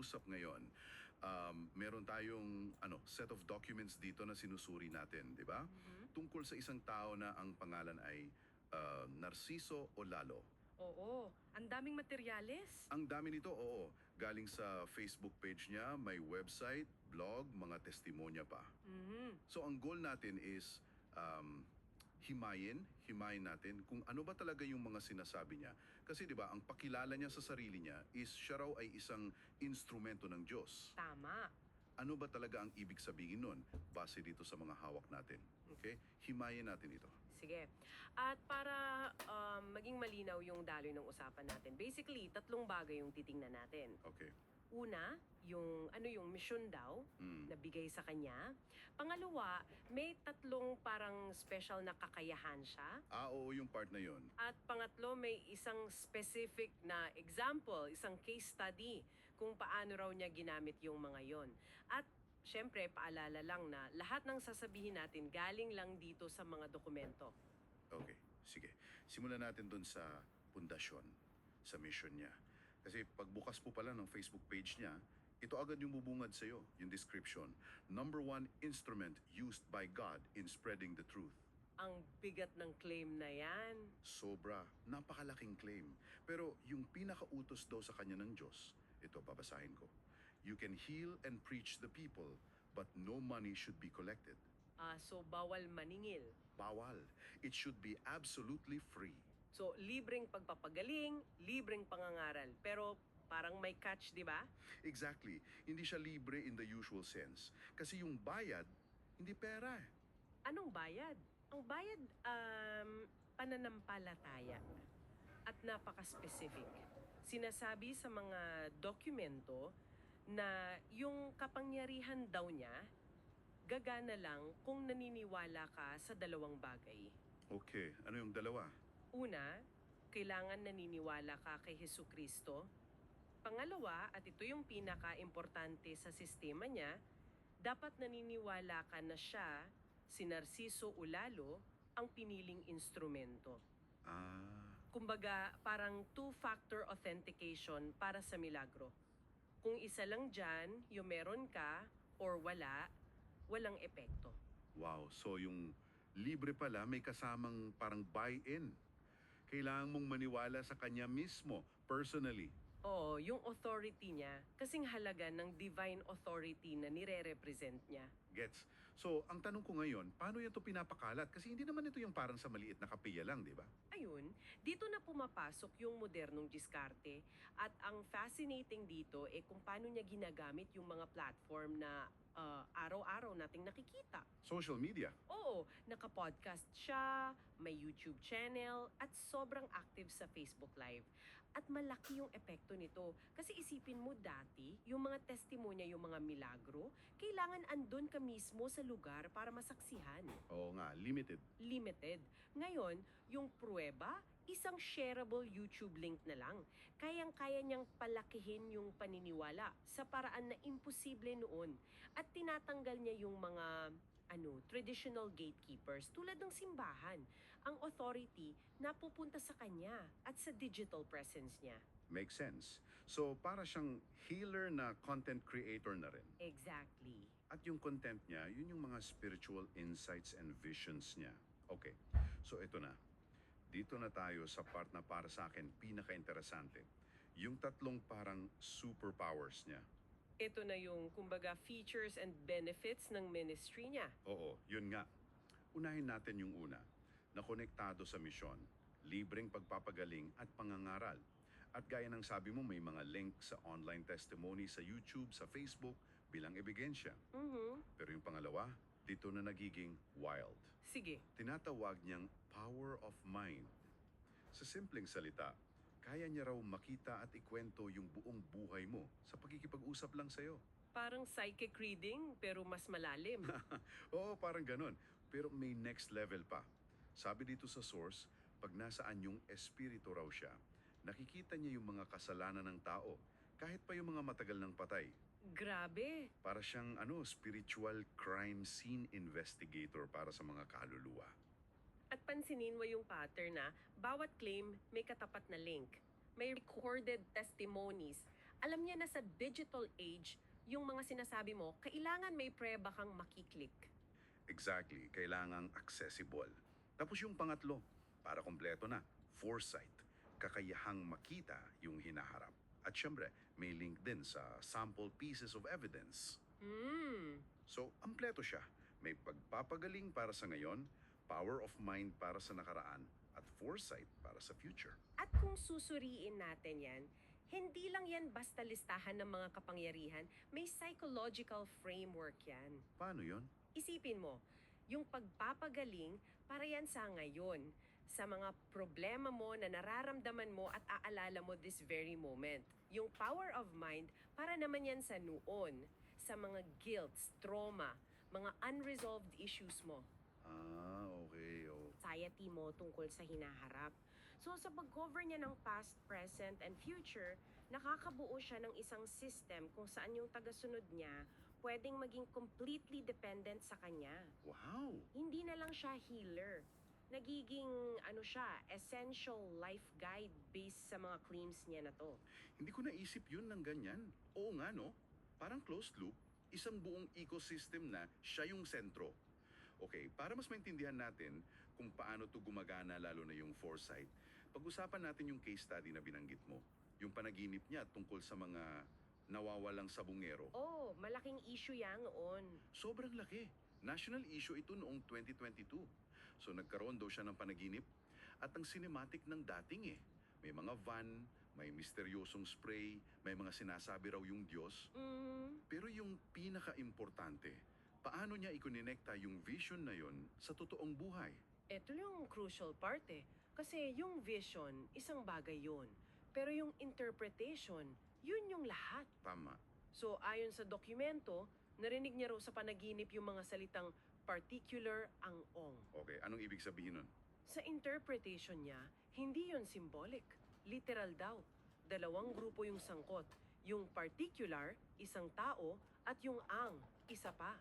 usap ngayon, meron tayong set of documents dito na sinusuri natin, di ba? Mhm. Tungkol sa isang tao na ang pangalan ay Narciso Olalo. Oo, ang daming materyales. Ang dami nito, oo. Galing sa Facebook page niya, may website, blog, mga testimonya pa. Mhm. So ang goal natin is himayin natin kung ano ba talaga yung mga sinasabi niya. Kasi 'di ba, ang pakilala niya sa sarili niya is siya raw ay isang instrumento ng Diyos. Tama. Ano ba talaga ang ibig sabihin nun base dito sa mga hawak natin? Okay? Himayin natin ito. Sige. At para maging malinaw yung daloy ng usapan natin, basically, tatlong bagay yung titingnan natin. Okay. Una, yung mission daw Mm. na bigay sa kanya. Pangalawa, may tatlong parang special na kakayahan siya. Oo, yung part na yon. At pangatlo, may isang specific na example, isang case study kung paano raw niya ginamit yung mga yon. At syempre, paalala lang na lahat ng sasabihin natin galing lang dito sa mga dokumento. Okay, sige. Simulan natin dun sa pundasyon, sa mission niya. Kasi pagbukas po pala ng Facebook page niya, ito agad yung bubungad sa'yo, yung description. Number one instrument used by God in spreading the truth. Ang bigat ng claim na yan. Sobra, napakalaking claim. Pero yung pinakautos daw sa kanya ng Diyos, ito babasahin ko. You can heal and preach the people, but no money should be collected. So bawal maningil. Bawal. It should be absolutely free. So libreng pagpapagaling, libreng pangangaral. Pero parang may catch, di ba? Exactly. Hindi siya libre in the usual sense. Kasi yung bayad, hindi pera eh. Anong bayad? Ang bayad, pananampalataya. At napaka-specific. Sinasabi sa mga dokumento na yung kapangyarihan daw niya, gagana lang kung naniniwala ka sa dalawang bagay. Okay, ano yung dalawa? Una, kailangan naniniwala ka kay Hesukristo. Pangalawa, at ito yung pinaka-importante sa sistema niya, dapat naniniwala ka na siya, si Narciso Olalo, ang piniling instrumento. Ah, Kumbaga, parang two-factor authentication para sa milagro. Kung isa lang dyan, yung meron ka or wala, walang epekto. wow. So yung libre pala may kasamang parang buy-in. Kailangan mong maniwala sa kanya mismo, personally. Oo, yung authority niya, kasing halaga ng divine authority na nire-represent niya. Gets? So, ang tanong ko ngayon, paano yan to pinapakalat? Kasi hindi naman ito yung parang sa maliit na kapilya lang, di ba? Ayun, dito na pumapasok yung modernong diskarte at ang fascinating dito kung paano niya ginagamit yung mga platform na araw-araw nating nakikita. Social media. Oo, nakapodcast siya, may YouTube channel, at sobrang active sa Facebook Live. At malaki yung epekto nito. Kasi isipin mo dati, yung mga testimonya, yung mga milagro, kailangan andun ka mismo sa lugar para masaksihan. Oo nga, limited. Limited. Ngayon, yung pruweba, isang shareable YouTube link na lang. Kayang-kaya niyang palakihin yung paniniwala sa paraan na imposible noon. At tinatanggal niya yung mga traditional gatekeepers tulad ng simbahan. Ang authority napupunta sa kanya at sa digital presence niya. Makes sense. So, para siyang healer na content creator na rin. Exactly. At yung content niya, yun yung mga spiritual insights and visions niya. Okay, so ito na. Dito na tayo sa part na para sa akin pinaka-interesante. Yung tatlong parang superpowers niya. Ito na yung kumbaga features and benefits ng ministry niya. Oo, yun nga. Unahin natin yung una, na konektado sa misyon, libreng pagpapagaling at pangangaral. At gaya ng sabi mo, may mga link sa online testimony sa YouTube, sa Facebook, bilang ebidensya. Pero yung pangalawa, dito na nagiging wild. Sige. Tinatawag niyang power of mind. Sa simpleng salita, kaya niya raw makita at ikwento yung buong buhay mo sa pagkikipag-usap lang sa'yo. Parang psychic reading pero mas malalim. Oo, parang ganun. Pero may next level pa. Sabi dito sa source, pag nasaan yung espiritu raw siya, nakikita niya yung mga kasalanan ng tao, kahit pa yung mga matagal ng patay. Grabe. Para siyang spiritual crime scene investigator para sa mga kaluluwa. At pansinin mo yung pattern na bawat claim may katapat na link. May recorded testimonies Alam niya na sa digital age, yung mga sinasabi mo, kailangan may prueba kang makiklik. Exactly, kailangang accessible. Tapos yung pangatlo, para kompleto na, foresight. Kakayahang makita yung hinaharap. At syempre, may link din sa sample pieces of evidence. Hmm. So, ampleto siya. May pagpapagaling para sa ngayon, power of mind para sa nakaraan, at foresight para sa future. At kung susuriin natin yan, hindi lang yan basta listahan ng mga kapangyarihan, may psychological framework yan. Paano yon? Isipin mo, yung pagpapagaling para yan sa ngayon, sa mga problema mo na nararamdaman mo at aalala mo this very moment. Yung power of mind para naman yan sa noon, sa mga guilts, trauma, mga unresolved issues mo, Ah, okay. Oh. anxiety mo tungkol sa hinaharap. So sa pag-cover niya ng past, present, and future, nakakabuo siya ng isang system kung saan yung tagasunod niya pwedeng maging completely dependent sa kanya. Wow! Hindi na lang siya healer. Nagiging siya, essential life guide based sa mga claims niya na to. Hindi ko naisip yun ng ganyan. Oo nga, no? Parang closed loop, isang buong ecosystem na siya yung sentro. Okay, para mas maintindihan natin kung paano to gumagana lalo na yung foresight, pag-usapan natin yung case study na binanggit mo. Yung panaginip niya tungkol sa mga nawawalang sabungero. Oh, malaking issue yan noon. Sobrang laki. National issue ito noong 2022. So nagkaroon daw siya ng panaginip at ang cinematic ng dating eh. May mga van, may misteryosong spray, may mga sinasabi raw yung Diyos. Pero yung pinaka-importante, paano niya ikonekta yung vision na yon sa totoong buhay? Ito yung crucial part eh. Kasi yung vision, isang bagay yun. Pero yung interpretation, yun yung lahat. Tama. So ayon sa dokumento, narinig niya raw sa panaginip yung mga salitang particular ang ong. Okay, anong ibig sabihin nun? Sa interpretation niya, hindi yun symbolic. Literal daw. Dalawang grupo yung sangkot. Yung particular, isang tao, at yung ang, isa pa.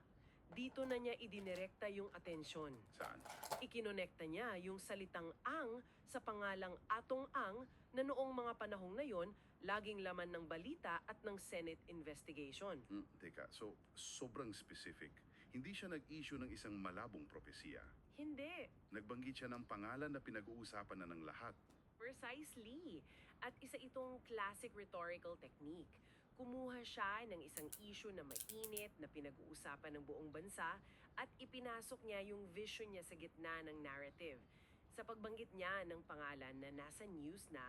Dito na niya idinirekta yung atensyon. Saan? Ikinonekta niya yung salitang ang sa pangalang Atong Ang na noong mga panahong na yon, laging laman ng balita at ng Senate investigation. Teka, so sobrang specific. Hindi siya nag-issue ng isang malabong propesiya. Hindi. Nagbanggit siya ng pangalan na pinag-uusapan na ng lahat. Precisely. At isa itong classic rhetorical technique. Kumuha siya ng isang issue na mainit na pinag-uusapan ng buong bansa at ipinasok niya yung vision niya sa gitna ng narrative. Sa pagbanggit niya ng pangalan na nasa news na,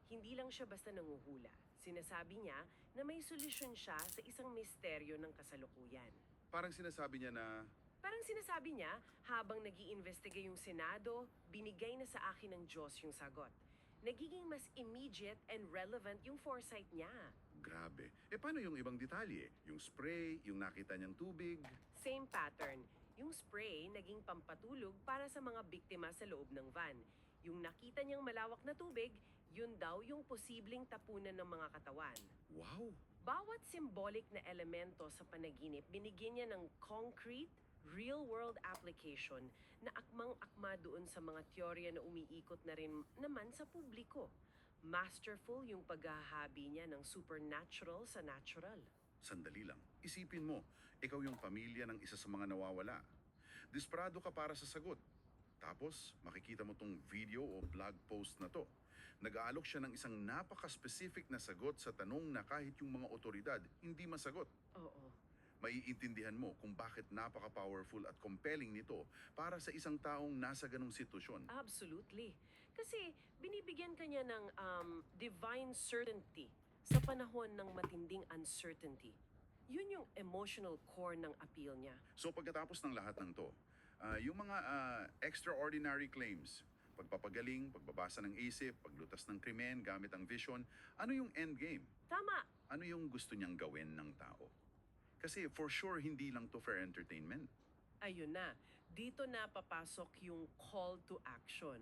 hindi lang siya basta nanguhula. Sinasabi niya na may solusyon siya sa isang misteryo ng kasalukuyan. Parang sinasabi niya na, Parang sinasabi niya, habang nag-iimbestiga yung Senado, binigay na sa akin ng Diyos yung sagot. Nagiging mas immediate and relevant yung foresight niya. grabe. Paano yung ibang detalye? Yung spray, yung nakita niyang tubig? Same pattern. Yung spray naging pampatulog para sa mga biktima sa loob ng van. Yung nakita niyang malawak na tubig, yun daw yung posibleng tapunan ng mga katawan. Wow! Bawat symbolic na elemento sa panaginip, binigyan niya ng concrete, real-world application na akmang-akma doon sa mga teorya na umiikot na rin naman sa publiko. Masterful yung paghahabi niya ng supernatural sa natural. Sandali lang. Isipin mo, ikaw yung pamilya ng isa sa mga nawawala. Desperado ka para sa sagot. Tapos, makikita mo tong video o blog post na to. Nag-aalok siya ng isang napaka-specific na sagot sa tanong na kahit yung mga otoridad hindi masagot. Oo. Maiintindihan mo kung bakit napaka-powerful at compelling nito para sa isang taong nasa ganong sitwasyon. Absolutely. Kasi binibigyan ka niya ng divine certainty sa panahon ng matinding uncertainty. Yun yung emotional core ng appeal niya. So pagkatapos ng lahat ng to, yung mga extraordinary claims, pagpapagaling, pagbabasa ng isip, paglutas ng krimen gamit ang vision, ano yung end game? Tama. Ano yung gusto niyang gawin ng tao? Kasi for sure, hindi lang to for entertainment. Ayun na. Dito na papasok yung call to action.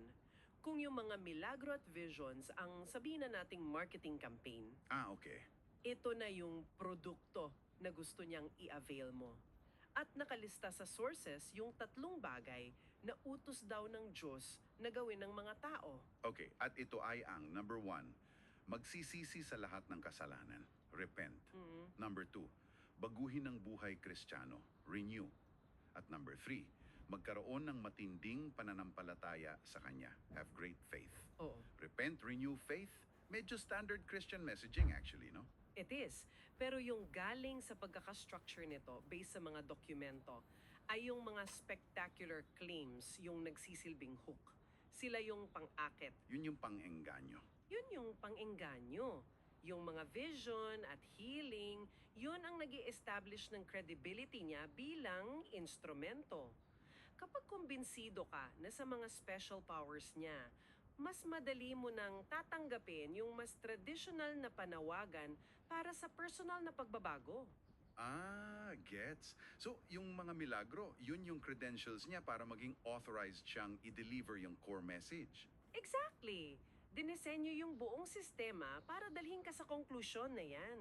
Kung yung mga milagro at visions ang sabihin na nating marketing campaign, Okay. ito na yung produkto na gusto niyang i-avail mo. At nakalista sa sources yung 3 bagay na utos daw ng Diyos na gawin ng mga tao. Okay, at ito ay ang number 1, Magsisisi sa lahat ng kasalanan. Repent. Mm. Number 2, baguhin ang buhay Kristiyano. Renew. At number 3, magkaroon ng matinding pananampalataya sa Kanya. Have great faith. Oo. Repent, renew, faith. Medyo standard Christian messaging actually, no? It is. Pero yung galing sa pagkakastructure nito based sa mga dokumento ay yung mga spectacular claims yung nagsisilbing hook. Sila yung pang-akit. Yun yung pang-engganyo. Yun yung pang-engganyo. Yung mga vision at healing, yun ang nag establish ng credibility niya bilang instrumento. Kapag kumbinsido ka na sa mga special powers niya, mas madali mo nang tatanggapin yung mas traditional na panawagan para sa personal na pagbabago. Gets. So, yung mga milagro, yun yung credentials niya para maging authorized siyang i-deliver yung core message. Exactly! Dinesenyo yung buong sistema para dalhin ka sa konklusyon na yan.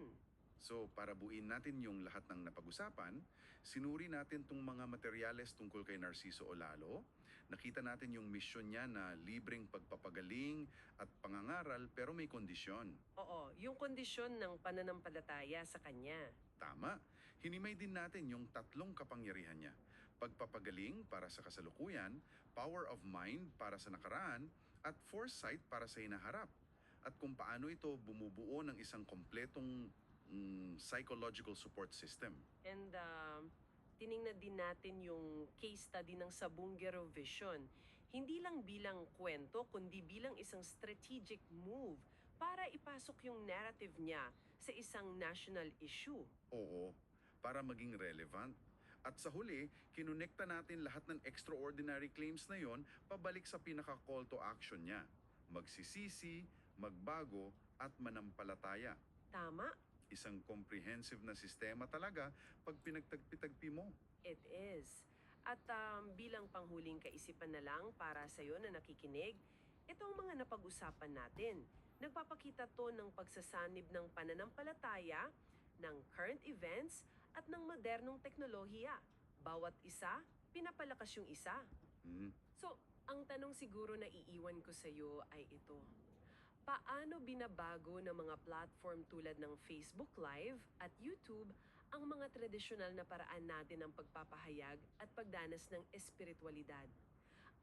So, para buuin natin yung lahat ng napag-usapan, sinuri natin tong mga materyales tungkol kay Narciso Olalo, nakita natin yung misyon niya na libreng pagpapagaling at pangangaral pero may kondisyon. Oo, yung kondisyon ng pananampalataya sa kanya. Tama. Hinimay din natin yung tatlong kapangyarihan niya. Pagpapagaling para sa kasalukuyan, power of mind para sa nakaraan, at foresight para sa hinaharap. At kung paano ito bumubuo ng isang kompletong psychological support system. And tiningnan din natin yung case study ng Sabungero Vision. Hindi lang bilang kwento, kundi bilang isang strategic move para ipasok yung narrative niya sa isang national issue. Oo, para maging relevant. At sa huli, kinonekta natin lahat ng extraordinary claims na yon pabalik sa pinaka-call to action niya. Magsisisi, magbago, at manampalataya. Tama? Isang comprehensive na sistema talaga pag pinagtagpi-tagpi mo. It is. At bilang panghuling kaisipan na lang para sa iyo na nakikinig, itong mga napag-usapan natin, nagpapakita to ng pagsasanib ng pananampalataya, ng current events, at ng modernong teknolohiya. Bawat isa, pinapalakas yung isa. Hmm. So, ang tanong siguro na iiwan ko sa iyo ay ito. Paano binabago ng mga platform tulad ng Facebook Live at YouTube ang mga tradisyonal na paraan natin ng pagpapahayag at pagdanas ng espiritualidad?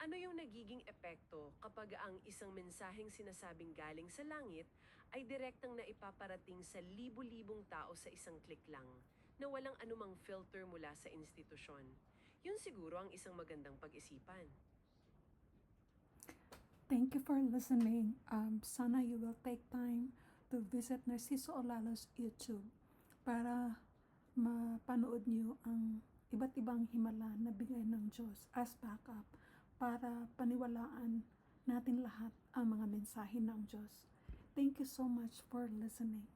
Ano yung nagiging epekto kapag ang isang mensaheng sinasabing galing sa langit ay direktang naipaparating sa libu-libong tao sa isang click lang, na walang anumang filter mula sa institusyon? Yun siguro ang isang magandang pag-isipan. Thank you for listening. Sana you will take time to visit Narciso Olalo's YouTube para mapanood niyo ang iba't ibang himala na bigay ng Diyos as backup para paniwalaan natin lahat ang mga mensahe ng Diyos. Thank you so much for listening.